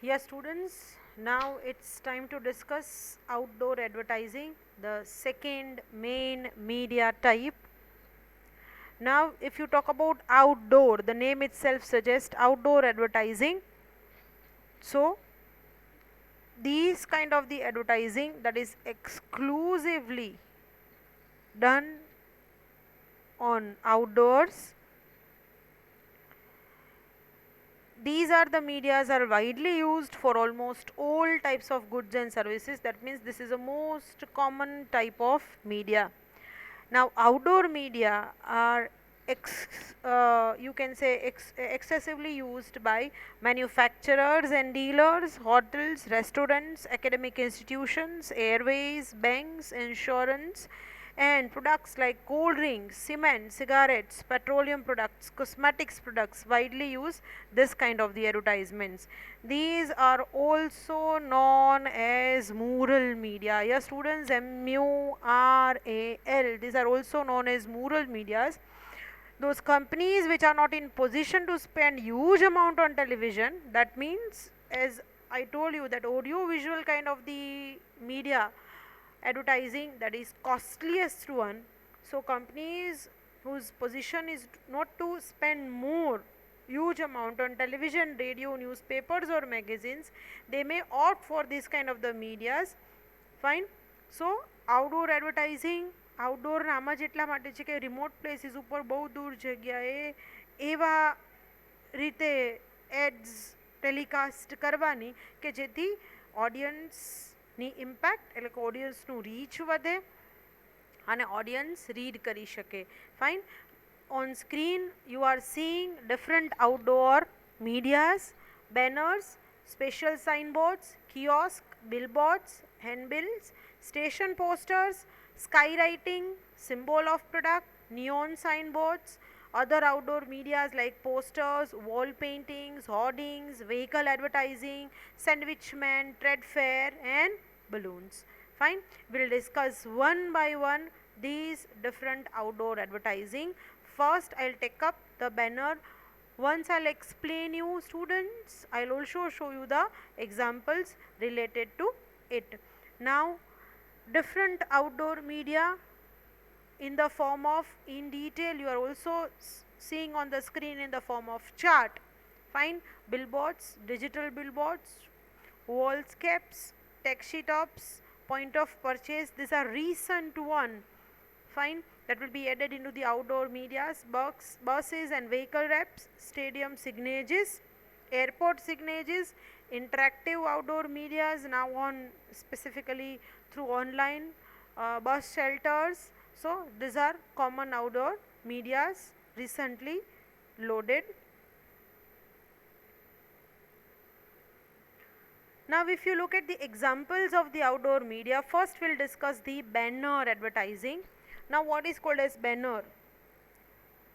Yeah, students, now it's time to discuss outdoor advertising, the second main media type. Now, if you talk about outdoor, the name itself suggests outdoor advertising. So, these kind of the advertising that is exclusively done on outdoors, these are the medias are widely used for almost all types of goods and services. That means this is a most common type of media. Now outdoor media are you can say excessively used by manufacturers and dealers, hotels, restaurants, academic institutions, airways, banks, insurance, and products like cold drinks, cement, cigarettes, petroleum products, cosmetics products widely use this kind of the advertisements. These are also known as mural media. Yes, students, MURAL. These are also known as mural medias. Those companies which are not in position to spend huge amount on television, that means, as I told you, that audio visual kind of the media advertising, that is costliest one. So companies whose position is not to spend more huge amount on television, radio, newspapers or magazines, they may opt for this kind of the medias. Fine. So outdoor advertising, outdoor નામ જ એટલા માટે છે કે remote places ઉપર બહુ દૂર જગ્યાએ એવા રીતે એડ્સ ટેલિકાસ્ટ કરવાની કે જેથી ઓડિયન્સની ઇમ્પેક્ટ એટલે કે ઓડિયન્સનું રીચ વધે અને ઓડિયન્સ રીડ કરી શકે. Fine. On screen you are seeing different outdoor medias, banners, special signboards, kiosk, billboards, handbills, station posters, skywriting, symbol of product, neon signboards, other outdoor medias like posters, wall paintings, hoardings, vehicle advertising, sandwich man, trade fair and balloons. Fine. We'll discuss one by one these different outdoor advertising. First I'll take up the banner. Once I'll explain you, students, I'll also show you the examples related to it. Now different outdoor media in the form of, in detail, you are also seeing on the screen in the form of chart. Fine. Billboards, digital billboards, wallscapes, taxi tops, point of purchase, these are recent one. Fine. That will be added into the outdoor medias. Buses and vehicle wraps, stadium signages, airport signages, interactive outdoor medias now on specifically through online, bus shelters. So these are common outdoor medias recently loaded. Now if you look at the examples of the outdoor media, first we'll discuss the banner advertising. Now what is called as banner?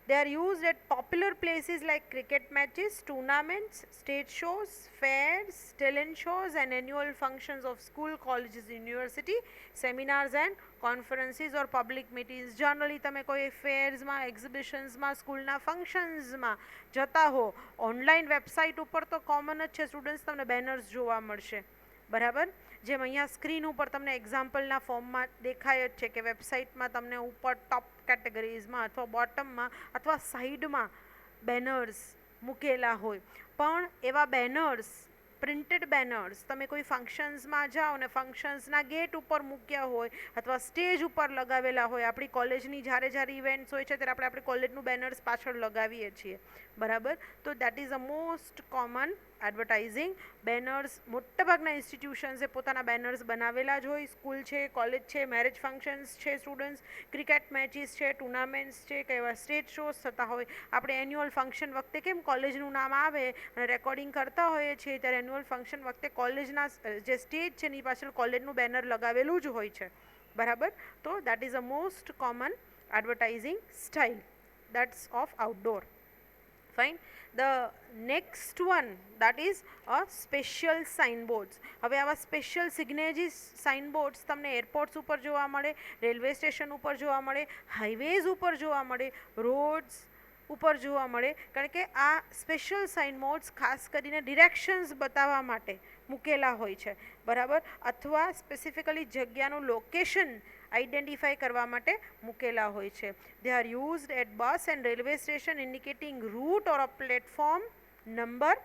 They are used at popular places like cricket matches, tournaments, stage shows, fairs, talent shows and annual functions of school, colleges, university, seminars and conferences or public meetings. Generally તમે કોઈ ફેર્સમાં, એક્ઝિબિશન્સમાં, સ્કૂલના ફંક્શન્સમાં જતા હો, online website ઉપર તો common જ છે students, તમને બેનર્સ જોવા મળશે. બરાબર. જેમ અહીંયા સ્ક્રીન ઉપર તમને એક્ઝામ્પલના ફોર્મમાં દેખાય જ છે કે વેબસાઇટમાં તમને ઉપર ટોપ કેટેગરીઝમાં અથવા બોટમમાં અથવા સાઈડમાં બેનર્સ મૂકેલા હોય. પણ એવા બેનર્સ, પ્રિન્ટેડ બેનર્સ તમે કોઈ ફંક્શન્સમાં જાઓ ને ફંક્શન્સના ગેટ ઉપર મૂક્યા હોય અથવા સ્ટેજ ઉપર લગાવેલા હોય, આપણી કોલેજની જ્યારે જ્યારે ઇવેન્ટ્સ હોય છે ત્યારે આપણે આપણી કોલેજનું બેનર્સ પાછળ લગાવીએ છીએ. બરાબર. તો that is a most common advertising. Banners મોટાભાગના ઇન્સ્ટિટ્યુશન્સે પોતાના બેનર્સ બનાવેલા જ હોય. સ્કૂલ છે, કોલેજ છે, મેરેજ ફંક્શન્સ છે સ્ટુડન્ટ્સ, ક્રિકેટ મેચીસ છે, ટુર્નામેન્ટ્સ છે, કયા સ્ટેજ શોઝ થતા હોય, આપણે એન્યુઅલ ફંક્શન વખતે કેમ કોલેજનું નામ આવે અને રેકોર્ડિંગ કરતા હોઈએ છીએ ત્યારે એન્યુઅલ ફંક્શન વખતે કોલેજના જે સ્ટેજ છે એની પાછળ કોલેજનું બેનર લગાવેલું જ હોય છે. બરાબર. તો that is a most common advertising style that's of outdoor. Fine. The next one, that is a special signboards. હવે આવા સ્પેશિયલ સિગ્નેજીસ સાઇનબોર્ડ્સ તમને એરપોર્ટ્સ ઉપર જોવા મળે, રેલવે સ્ટેશન ઉપર જોવા મળે, હાઈવેઝ ઉપર જોવા મળે, રોડ્સ, ઉપર જોવા મળે, કારણ કે આ સ્પેશિયલ સાઇન બોર્ડ્સ ખાસ કરીને ડિરેક્શન્સ બતાવવા માટે મૂકેલા હોય છે, બરાબર, અથવા સ્પેસિફિકલી જગ્યાનું લોકેશન આઈડેન્ટિફાઈ કરવા માટે મૂકેલા હોય છે. They are used at bus and railway station indicating route or a platform number,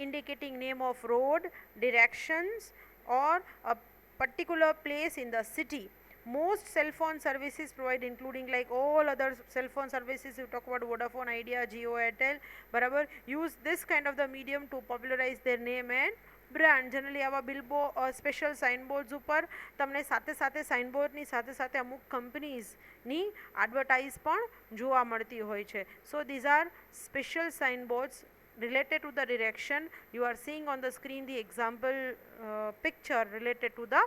indicating name of road, directions or a particular place in the city. Most cell phone services provide, including like all other cell phone services, you talk about Vodafone, Idea, Jio, Airtel, barabar, use this kind of the medium to popularize their name and brand. Generally આવા special સાઇનબોર્ડ્સ ઉપર તમને સાથે સાથે સાઇનબોર્ડની સાથે સાથે અમુક કંપનીઝની advertise પણ જોવા મળતી હોય છે. So these are special signboards related to the direction. You are seeing on the screen the example picture related to the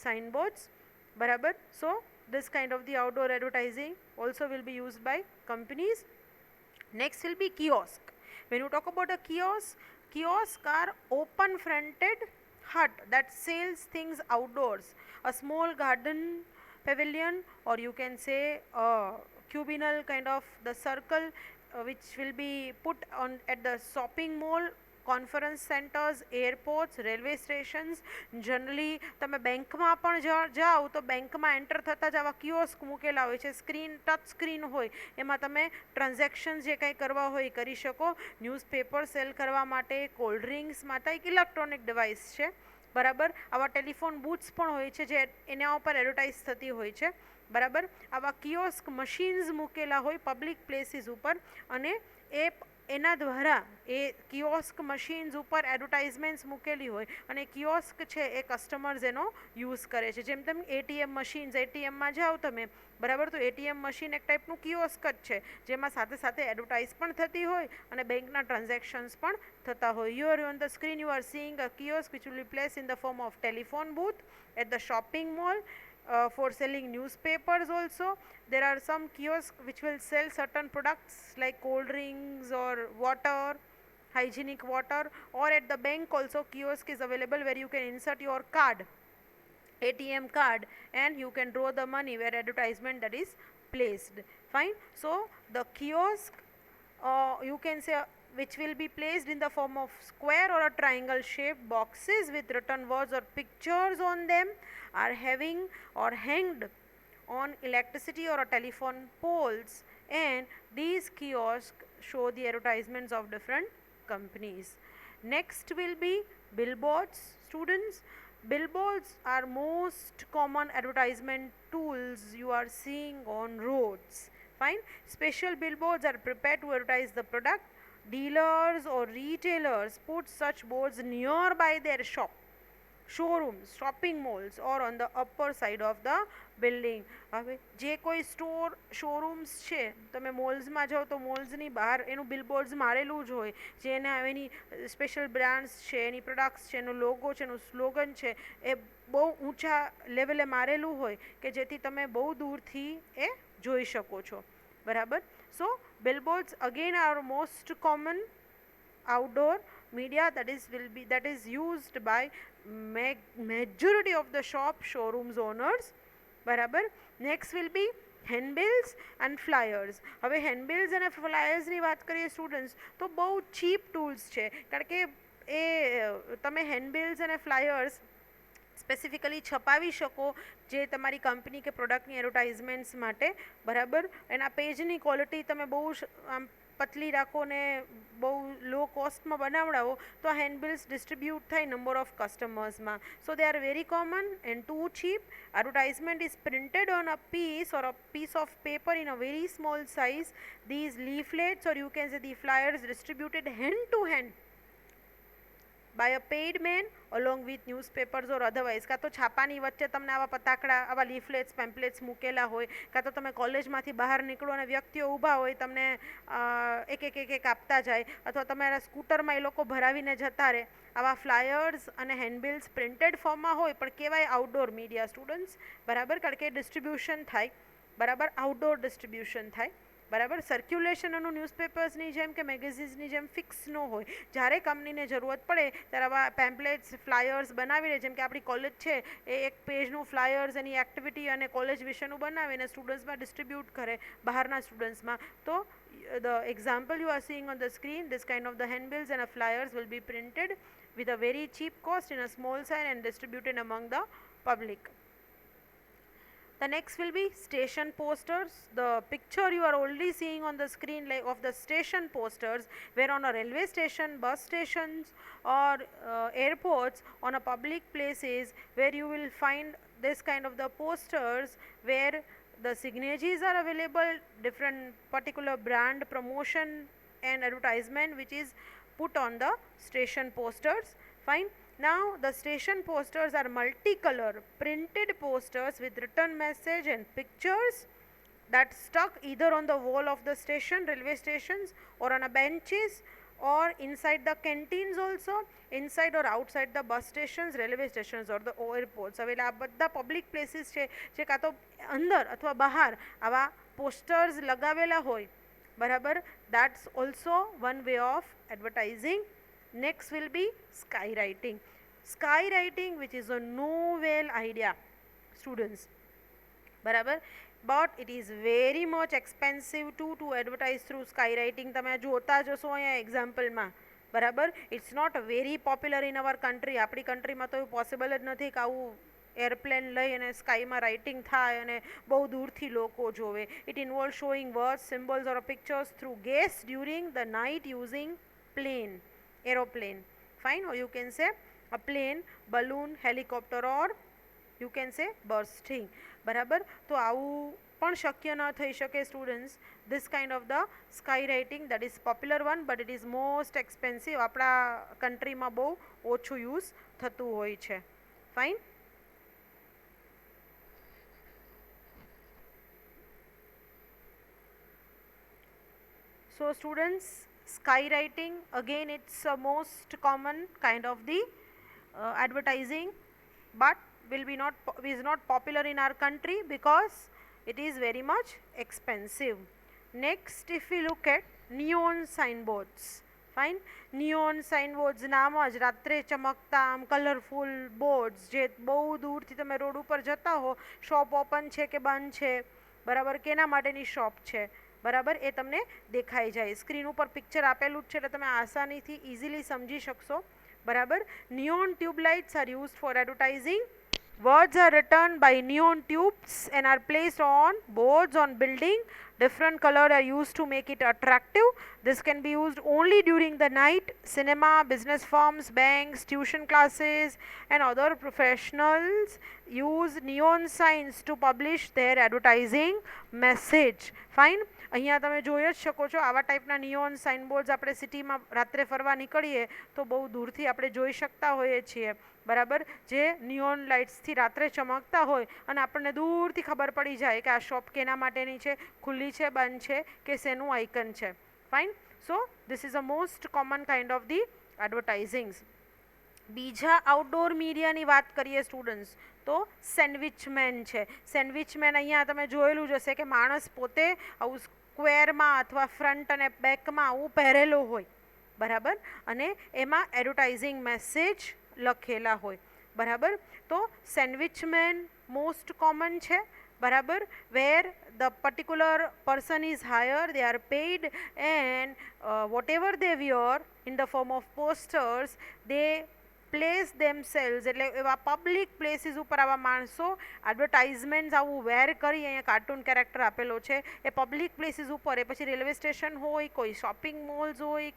signboards, barabar. So this kind of the outdoor advertising also will be used by companies. Next will be kiosk. When you talk about a kiosk are open fronted hut that sells things outdoors, a small garden pavilion, or you can say a cubicle kind of the circle which will be put on at the shopping mall, conference centers, airports, railway stations. Generally તમે બેંકમાં પણ જાઓ તો બેંકમાં enter થતાં જ આવા kiosk મૂકેલા હોય છે, સ્ક્રીન ટચ સ્ક્રીન હોય, એમાં તમે ટ્રાન્ઝેક્શન જે કંઈ કરવા હોય એ કરી શકો. ન્યૂઝપેપર સેલ કરવા માટે, કોલ્ડ ડ્રિંક્સ માટે એક ઇલેક્ટ્રોનિક ડિવાઇસ છે, બરાબર. આવા ટેલિફોન બૂથ્સ પણ હોય છે જે એના ઉપર એડવર્ટાઇઝ થતી હોય છે, બરાબર. આવા કિયોસ્ક મશીન્સ મૂકેલા હોય પબ્લિક પ્લેસીસ ઉપર, અને એના દ્વારા એ કિયોસ્ક મશીન્સ ઉપર એડવર્ટાઇઝમેન્ટ્સ મૂકેલી હોય, અને કિયોસ્ક છે એ કસ્ટમર્સ એનો યુઝ કરે છે. જેમ તમે એટીએમ મશીન્સ, એટીએમમાં જાઓ તમે, બરાબર, તો એટીએમ મશીન એક ટાઈપનું કિયોસ્ક જ છે, જેમાં સાથે સાથે એડવર્ટાઇઝ પણ થતી હોય અને બેંકના ટ્રાન્ઝેક્શન્સ પણ થતા હોય. Here on the screen you are seeing a kiosk which will be placed in the form of telephone booth at the shopping mall. For selling newspapers also, there are some kiosks which will sell certain products like cold drinks or water, hygienic water, or at the bank also kiosk is available where you can insert your card, ATM card, and you can draw the money where advertisement that is placed. Fine. So the kiosk you can say which will be placed in the form of square or a triangle shaped boxes with written words or pictures on them are having or hanged on electricity or a telephone poles, and these kiosks show the advertisements of different companies. Next will be billboards. Students, billboards are most common advertisement tools you are seeing on roads. Fine. Special billboards are prepared to advertise the product. Dealers or retailers put such boards nearby their showrooms, shopping malls, or on the upper side of the building. હવે જે કોઈ store showrooms છે, તમે મોલ્સમાં જાઓ તો મોલ્સની બહાર એનું billboards મારેલું જ હોય, જેને એની સ્પેશિયલ બ્રાન્ડ્સ છે, એની પ્રોડક્ટ્સ છે, એનો લોગો છે, એનું સ્લોગન છે, એ બહુ ઊંચા લેવલે મારેલું હોય કે જેથી તમે બહુ દૂરથી એ જોઈ શકો છો, બરાબર. સો billboards again are most common outdoor media that is used by majority of the showrooms owners, બરાબર. Next will be handbills and flyers. હવે handbills અને flyers ની વાત કરીએ સ્ટુડન્ટ્સ તો બહુ ચીપ ટૂલ્સ છે, કારણ કે એ તમે handbills અને flyers સ્પેસિફિકલી છપાવી શકો જે તમારી કંપની કે પ્રોડક્ટની એડવર્ટાઇઝમેન્ટ્સ માટે, બરાબર. એના પેજની ક્વોલિટી તમે બહુ આમ પતલી રાખો ને બહુ લો કોસ્ટમાં બનાવડાવો તો આ હેન્ડબિલ્સ ડિસ્ટ્રીબ્યુટ થાય નંબર ઓફ કસ્ટમર્સમાં. So they are very common and too cheap. Advertisement is printed on a piece of paper in a very small size. These leaflets, or you can say the flyers, distributed hand to hand by a paid man along with newspapers or otherwise. કાં તો છાપાની વચ્ચે તમને આવા પતાકડા, આવા લીફલેટ્સ, pamphlets મૂકેલા હોય, કાં તો તમે કોલેજમાંથી બહાર નીકળો અને વ્યક્તિઓ ઊભા હોય તમને એક એક એક એક આપતા જાય, અથવા તમારા સ્કૂટરમાં એ લોકો ભરાવીને જતા રહે. આવા ફ્લાયર્સ અને હેન્ડબિલ્સ પ્રિન્ટેડ ફોર્મમાં હોય પણ કહેવાય આઉટડોર મીડિયા સ્ટુડન્ટ્સ, બરાબર, કારણ કે ડિસ્ટ્રીબ્યુશન થાય, બરાબર, આઉટડોર ડિસ્ટ્રીબ્યુશન થાય, બરાબર. સર્ક્યુલેશન એનું ન્યૂઝપેપર્સની જેમ કે મેગેઝિન્સની જેમ ફિક્સ ન હોય, જ્યારે કંપનીને જરૂરત પડે ત્યારે આવા પેમ્પલેટ્સ, ફ્લાયર્સ બનાવીને, જેમ કે આપણી કોલેજ છે એ એક પેજનું ફ્લાયર્સ એની એક્ટિવિટી અને કોલેજ વિશેનું બનાવીને સ્ટુડન્ટ્સમાં ડિસ્ટ્રીબ્યુટ કરે બહારના સ્ટુડન્ટ્સમાં, તો the example you are seeing on the screen, this kind of the handbills and flyers will be printed with a very cheap cost in a small size and distributed among the public. The next will be station posters. The picture you are already seeing on the screen of the station posters, where on a railway station, bus stations or airports, on a public places, where you will find this kind of the posters where the signatures are available, different particular brand promotion and advertisement which is put on the station posters. Fine. Now the station posters are multicolor printed posters with written message and pictures that stuck either on the wall of the station, railway stations, or on a benches, or inside the canteens also, inside or outside the bus stations, railway stations or the airports. હવે આ બધા public places છે જે કાં તો અંદર અથવા બહાર આવા પોસ્ટર્સ લગાવેલા હોય, બરાબર. that's also one way of advertising. Next will be skywriting. Skywriting, which is a novel idea, students, બરાબર, but it is very much expensive to advertise through skywriting. તમે જોતા જશો અહીંયા એક્ઝામ્પલમાં, બરાબર. It's not very popular in our country. આપણી કન્ટ્રીમાં તો એવું પોસિબલ જ નથી કે આવું એરપ્લેન લઈ અને સ્કાયમાં રાઇટિંગ થાય અને બહુ દૂરથી લોકો જોવે. It involve showing words, symbols or pictures through gas during the night using plane, aeroplane. Fine. Or you can say a plane, balloon, helicopter, or you can say bursting. બરાબર. તો આવું પણ શક્ય ન થઈ શકે students. this kind of the skywriting, that is popular one, but it is most expensive. આપણા કન્ટ્રીમાં બહુ ઓછું યુઝ થતું હોય છે. Fine. so students, skywriting, again it's a most common kind of the advertising, but is not popular in our country because it is very much expensive. Next, if we look at neon signboards. Fine. neon signboards નામ જ રાત્રે ચમકતા આમ colourful boards જે બહુ દૂરથી તમે road ઉપર જતા હો, શોપ ઓપન છે કે બંધ છે, બરાબર, કેના માટેની શોપ છે, બરાબર, એ તમને દેખાઈ જાય. સ્ક્રીન ઉપર પિક્ચર આપેલું જ છે એટલે તમે આસાનીથી ઇઝીલી સમજી શકશો, બરાબર. neon tube lights are used for advertising. Words are written by neon tubes and are placed on boards on building. Different colors are used to make it attractive. This can be used only during the night. Cinema, business firms, banks, tuition classes and other professionals use neon signs to publish their advertising message. Fine. અહીંયા તમે જોઈ જ શકો છો આવા ટાઈપના neon સાઇનબોર્ડ્સ આપણે સિટીમાં રાત્રે ફરવા નીકળીએ તો બહુ દૂરથી આપણે જોઈ શકતા હોઈએ છીએ, બરાબર, જે નિયોન લાઇટ્સથી રાત્રે ચમકતા હોય અને આપણને દૂરથી ખબર પડી જાય કે આ શોપ કેના માટેની છે, ખુલ્લી છે, બંધ છે કે શેનું આઇકન છે. Fine. So this is a most common kind of the advertisings. બીજા આઉટડોર મીડિયાની વાત કરીએ સ્ટુડન્ટ્સ તો સેન્ડવિચમેન છે. સેન્ડવિચમેન અહીંયા તમે જોયેલું જ હશે કે માણસ પોતે આવું સ્ક્વેરમાં અથવા ફ્રન્ટ અને બેકમાં આવું પહેરેલો હોય, બરાબર, અને એમાં એડવર્ટાઇઝિંગ મેસેજ લખેલા હોય, બરાબર. તો સેન્ડવિચમેન મોસ્ટ કોમન છે, બરાબર, where the particular person is hired, they are paid, and whatever they wear in the form of posters, they place themselves, એટલે એવા પબ્લિક પ્લેસીસ ઉપર આવા માણસો એડવર્ટાઇઝમેન્ટ્સ આવું વેર કરી, અહીંયા કાર્ટૂન કેરેક્ટર આપેલો છે, એ પબ્લિક પ્લેસીસ ઉપર, એ પછી રેલવે સ્ટેશન હોય, કોઈ શોપિંગ મોલ્સ હોય,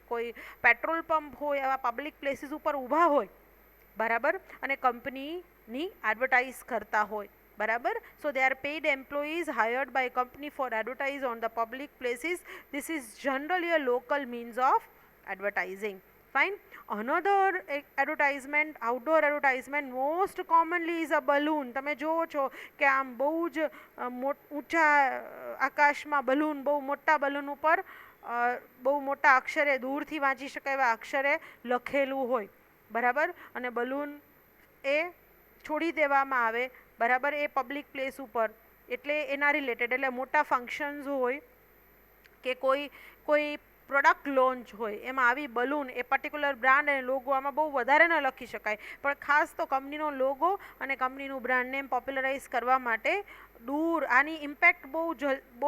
કોઈ પેટ્રોલ પંપ હોય, આવા પબ્લિક પ્લેસીસ ઉપર ઊભા હોય, બરાબર, અને કંપનીની એડવર્ટાઇઝ કરતા હોય, બરાબર. so they are paid employees hired by company for advertise on the public places. This is generally a local means of advertising. Fine. Another advertisement, outdoor advertisement, most commonly is a balloon. તમે જોવો છો કે આમ બહુ જ ઊંચા આકાશમાં balloon, બહુ મોટા બલૂન ઉપર બહુ મોટા અક્ષરે દૂરથી વાંચી શકાય એવા અક્ષરે લખેલું હોય, બરાબર, અને બલૂન એ છોડી દેવામાં આવે, બરાબર, એ પબ્લિક પ્લેસ ઉપર, એટલે એના રિલેટેડ, એટલે મોટા ફંક્શન્સ હોય કે કોઈ પ્રોડક્ટ લોન્ચ હોય એમાં આવી બલૂન એ પર્ટિક્યુલર બ્રાન્ડ અને લોગો આમાં બહુ વધારે ન લખી શકાય, પણ ખાસ તો કંપનીનો લોગો અને કંપનીનું બ્રાન્ડ નેમ પોપ્યુલરાઇઝ કરવા માટે દૂર આની ઇમ્પેક્ટ બહુ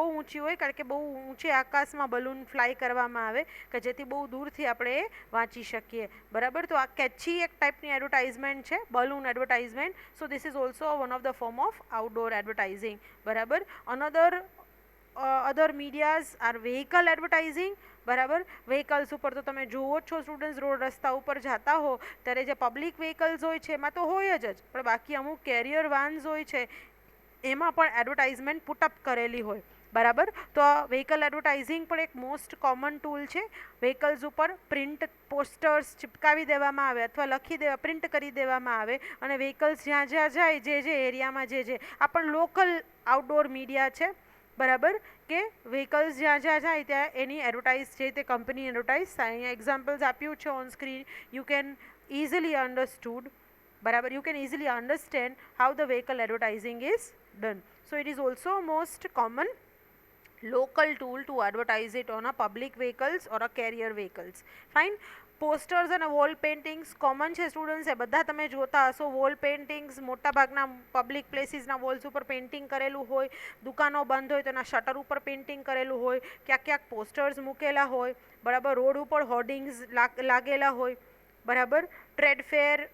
ઊંચી હોય, કારણ કે બહુ ઊંચે આકાશમાં બલૂન ફ્લાય કરવામાં આવે કે જેથી બહુ દૂરથી આપણે એ વાંચી શકીએ, બરાબર. તો આ કેચી એક ટાઈપની એડવર્ટાઇઝમેન્ટ છે, balloon advertisement. So this is also one of the form of outdoor advertising, બરાબર. અધર મીડિયાઝ આર વ્હીકલ એડવર્ટાઇઝિંગ, બરાબર. વ્હીકલ્સ ઉપર તો તમે જુઓ છો સ્ટુડન્ટ્સ, રોડ રસ્તા ઉપર જતા હો ત્યારે જે પબ્લિક વ્હીકલ્સ હોય છે એમાં તો હોય જ, પણ બાકી અમુક કેરિયર વાન્સ હોય છે એમાં પણ એડવર્ટાઇઝમેન્ટ પુટઅપ કરેલી હોય, બરાબર. તો વ્હીકલ એડવર્ટાઇઝિંગ પણ એક મોસ્ટ કોમન ટૂલ છે. વ્હીકલ્સ ઉપર પ્રિન્ટ પોસ્ટર્સ ચિપકાવી દેવામાં આવે અથવા પ્રિન્ટ કરી દેવામાં આવે અને વ્હીકલ્સ જ્યાં જ્યાં જાય, જે એરિયામાં જે આ પણ લોકલ આઉટડોર મીડિયા છે, બરાબર. કે વ્હીકલ્સ જ્યાં જ્યાં જાય ત્યાં એની એડવર્ટાઇઝ છે તે કંપની એડવર્ટાઇઝ થાય. અહીંયા એક્ઝામ્પલ્સ આપ્યું છે on screen, you can easily understood, બરાબર. You can easily understand how the vehicle advertising is done. So it is also most common local tool to advertise it on a public vehicles or a carrier vehicles. Fine. Posters અને wall paintings common છે students, એ બધા તમે જોતા હશો. Wall paintings મોટાભાગના public પ્લેસીસના walls ઉપર painting કરેલું હોય, દુકાનો બંધ હોય તો એના શટર ઉપર પેઇન્ટિંગ કરેલું હોય, ક્યાંક ક્યાંક પોસ્ટર્સ મૂકેલા હોય, બરાબર. રોડ ઉપર હોર્ડિંગ્સ લાગેલા હોય, બરાબર. ટ્રેડ ફેર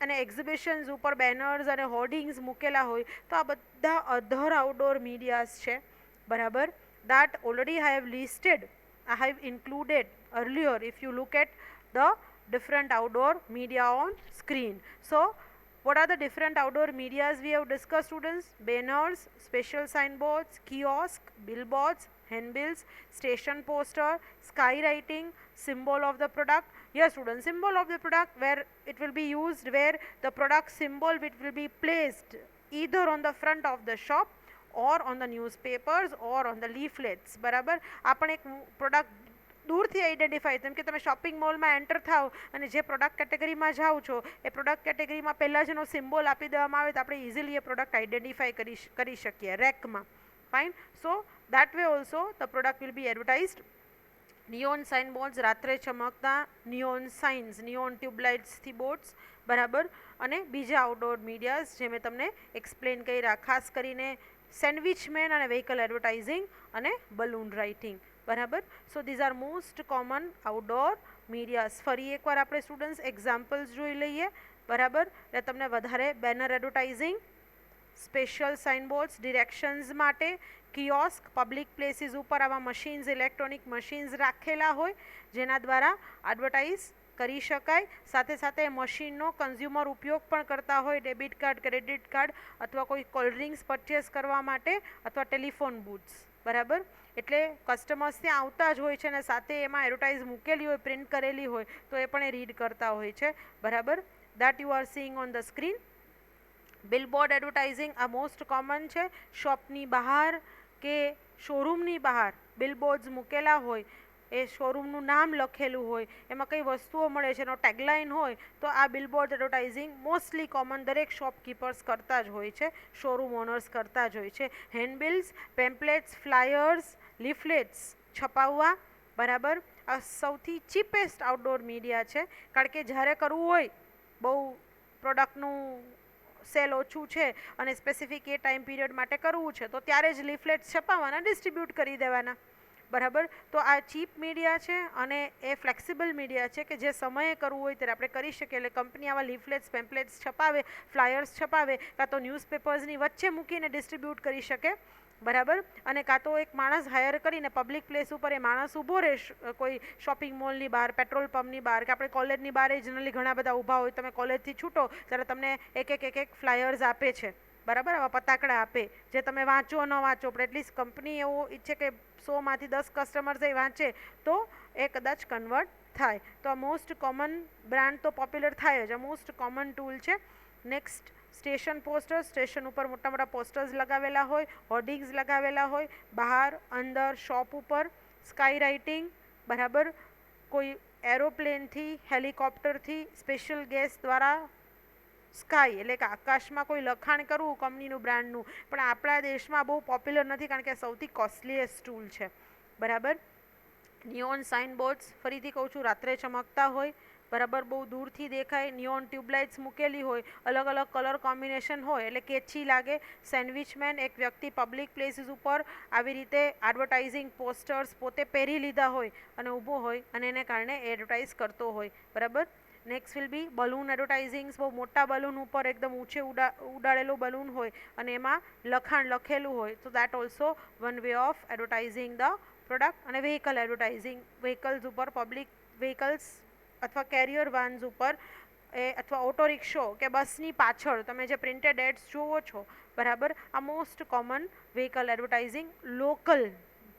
અને એક્ઝિબિશન્સ ઉપર બેનર્સ અને હોર્ડિંગ્સ મૂકેલા હોય. તો આ બધા અધર આઉટડોર મીડિયાઝ છે, બરાબર. that already I have listed, I have included earlier if you look at the different outdoor media on screen. So what are the different outdoor medias we have discussed, students? Banners, special signboards, kiosk, billboards, handbills, station poster, skywriting, symbol of the product. Yes students, symbol of the product, where it will be used, where the product symbol which will be placed either on the front of the shop or on the newspapers or on the leaflets, બરાબર. આ પણ એક product દૂરથી identify, જેમ કે તમે shopping મોલમાં enter થાવ અને જે પ્રોડક્ટ કેટેગરીમાં જાઓ છો એ પ્રોડક્ટ કેટેગરીમાં પહેલાં જ એનો સિમ્બોલ આપી દેવામાં આવે તો આપણે ઇઝીલી એ પ્રોડક્ટ આઈડેન્ટિફાય કરી શકીએ રેકમાં. Fine. So that way also the product will be advertised. Neon sign boards, રાત્રે ચમકતા નિયોન સાઇન્સ, નિયોન ટ્યુબલાઇટ્સથી બોર્ડ્સ, બરાબર. અને બીજા આઉટડોર મીડિયાઝ જે મેં તમને એક્સપ્લેન કર્યા, ખાસ કરીને સેન્ડવિચમેન અને વ્હીકલ એડવર્ટાઇઝિંગ અને બલૂન રાઇટિંગ, બરાબર. So these are most common outdoor medias. ફરી એકવાર આપણે સ્ટુડન્ટ્સ એક્ઝામ્પલ્સ જોઈ લઈએ, બરાબર. એટલે તમને વધારે બેનર એડવર્ટાઇઝિંગ, સ્પેશિયલ સાઇનબોર્ડ્સ ડિરેક્શન્સ માટે, કિયોસ્ક પબ્લિક પ્લેસીસ ઉપર આવા મશીન્સ, ઇલેક્ટ્રોનિક મશીન્સ રાખેલા હોય જેના દ્વારા એડવર્ટાઇઝ કરી શકાય. સાથે સાથે મશીનનો કન્ઝ્યુમર ઉપયોગ પણ કરતા હોય, ડેબિટ કાર્ડ, ક્રેડિટ કાર્ડ અથવા કોઈ કોલ્ડ ડ્રિંક્સ પરચેસ કરવા માટે અથવા ટેલિફોન બૂથ્સ, બરાબર. એટલે કસ્ટમર્સ ત્યાં આવતા જ હોય છે અને સાથે એમાં એડવર્ટાઇઝ મૂકેલી હોય, પ્રિન્ટ કરેલી હોય તો એ પણ એ રીડ કરતા હોય છે, બરાબર. That you are seeing on the screen. Billboard advertising આ મોસ્ટ કોમન છે. શોપની બહાર કે શોરૂમની બહાર બિલબોર્ડ્સ મૂકેલા હોય, એ શોરૂમનું નામ લખેલું હોય, એમાં કઈ વસ્તુઓ મળે છે એનો ટેગલાઇન હોય, તો આ બિલબોર્ડ એડવર્ટાઇઝિંગ મોસ્ટલી કોમન દરેક શોપકીપર્સ કરતા જ હોય છે, શોરૂમ ઓનર્સ કરતા જ હોય છે. હેન્ડબિલ્સ, પેમ્પલેટ્સ, ફ્લાયર્સ, લીફલેટ્સ છપાવવા, બરાબર. આ સૌથી ચીપેસ્ટ આઉટડોર મીડિયા છે, કારણ કે જ્યારે કરવું હોય બહુ પ્રોડક્ટનું સેલ ઓછું છે અને સ્પેસિફિક એ ટાઈમ પીરિયડ માટે કરવું છે તો ત્યારે જ લીફલેટ્સ છપાવવાના, ડિસ્ટ્રીબ્યુટ કરી દેવાના, બરાબર. તો આ ચીપ મીડિયા છે અને એ ફ્લેક્સિબલ મીડિયા છે કે જે સમયે કરવું હોય ત્યારે આપણે કરી શકીએ. એટલે કંપની આવા લીફલેટ્સ, પેમ્પલેટ્સ છપાવે, ફ્લાયર્સ છપાવે, કાં તો ન્યૂઝપેપર્સની વચ્ચે મૂકીને ડિસ્ટ્રીબ્યુટ કરી શકે, બરાબર. અને કાં તો એક માણસ હાયર કરીને પબ્લિક પ્લેસ ઉપર એ માણસ ઊભો રહે, કોઈ શોપિંગ મોલની બહાર, પેટ્રોલ પંપની બહાર, કે આપણે કોલેજની બહાર જનરલી ઘણા બધા ઊભા હોય, તમે કોલેજથી છૂટો ત્યારે તમને એક ફ્લાયર્સ આપે છે, બરાબર. આવા પતાકડા આપે જે તમે વાંચો ન વાંચો, પણ એટલીસ્ટ કંપની એવું ઈચ્છે કે 100માંથી 10 કસ્ટમર્સ એ વાંચે તો એ કદાચ કન્વર્ટ થાય. તો આ મોસ્ટ કોમન બ્રાન્ડ તો પોપ્યુલર થાય જ, આ મોસ્ટ કોમન ટૂલ છે. Next, station posters. સ્ટેશન ઉપર મોટા મોટા પોસ્ટર્સ લગાવેલા હોય, હોર્ડિંગ્સ લગાવેલા હોય, બહાર અંદર શોપ ઉપર. સ્કાય રાઇટિંગ, બરાબર. કોઈ એરોપ્લેનથી, હેલિકોપ્ટરથી સ્પેશિયલ ગેસ દ્વારા સ્કાય એટલે કે આકાશમાં કોઈ લખાણ કરવું કંપનીનું બ્રાન્ડનું, પણ આપણા દેશમાં બહુ પોપ્યુલર નથી કારણ કે સૌથી કોસ્ટલીએસ્ટ ટૂલ છે, બરાબર. નિયોન સાઇન બોર્ડ્સ, ફરીથી કહું છું, રાત્રે ચમકતા હોય, બરાબર, બહુ દૂરથી દેખાય, નિયોન ટ્યુબલાઇટ્સ મૂકેલી હોય, અલગ અલગ કલર કોમ્બિનેશન હોય એટલે કેચી લાગે. સેન્ડવિચમેન, એક વ્યક્તિ પબ્લિક પ્લેસીસ ઉપર આવી રીતે એડવર્ટાઇઝિંગ પોસ્ટર્સ પોતે પહેરી લીધા હોય અને ઊભો હોય અને એને કારણે એડવર્ટાઇઝ કરતો હોય, બરાબર. નેક્સ્ટ વિલ બી બલૂન એડવર્ટાઇઝિંગ્સ, બહુ મોટા બલૂન ઉપર એકદમ ઊંચે ઉડાડેલું બલૂન હોય અને એમાં લખાણ લખેલું હોય, તો that also one way of advertising the product. અને વ્હીકલ એડવર્ટાઇઝિંગ, વ્હીકલ્સ ઉપર, પબ્લિક વ્હીકલ્સ અથવા કેરિયર વાન્સ ઉપર અથવા ઓટો રિક્ષો કે બસની પાછળ તમે જે પ્રિન્ટેડ એડ્સ જુઓ છો, બરાબર, આ most common vehicle advertising local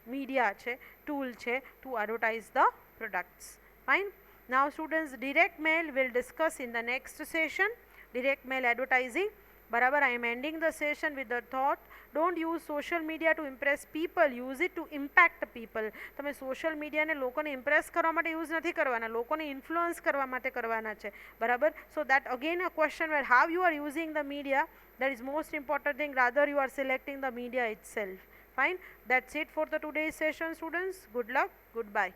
media છે, ટૂલ છે to advertise the products. Fine. Now students, direct mail will discuss in the next session. Direct mail advertising. બરાબર. I am ending the session with the thought, don't use social media to impress people, use it to impact people. તમે social મીડિયાને લોકોને Impress કરવા માટે use નથી કરવાના, લોકોને influence કરવા માટે કરવાના છે, બરાબર. So that again a question where how you are using the media, that is most important thing, rather you are selecting the media itself. Fine. That's it for the today's session, students. Good luck. Goodbye.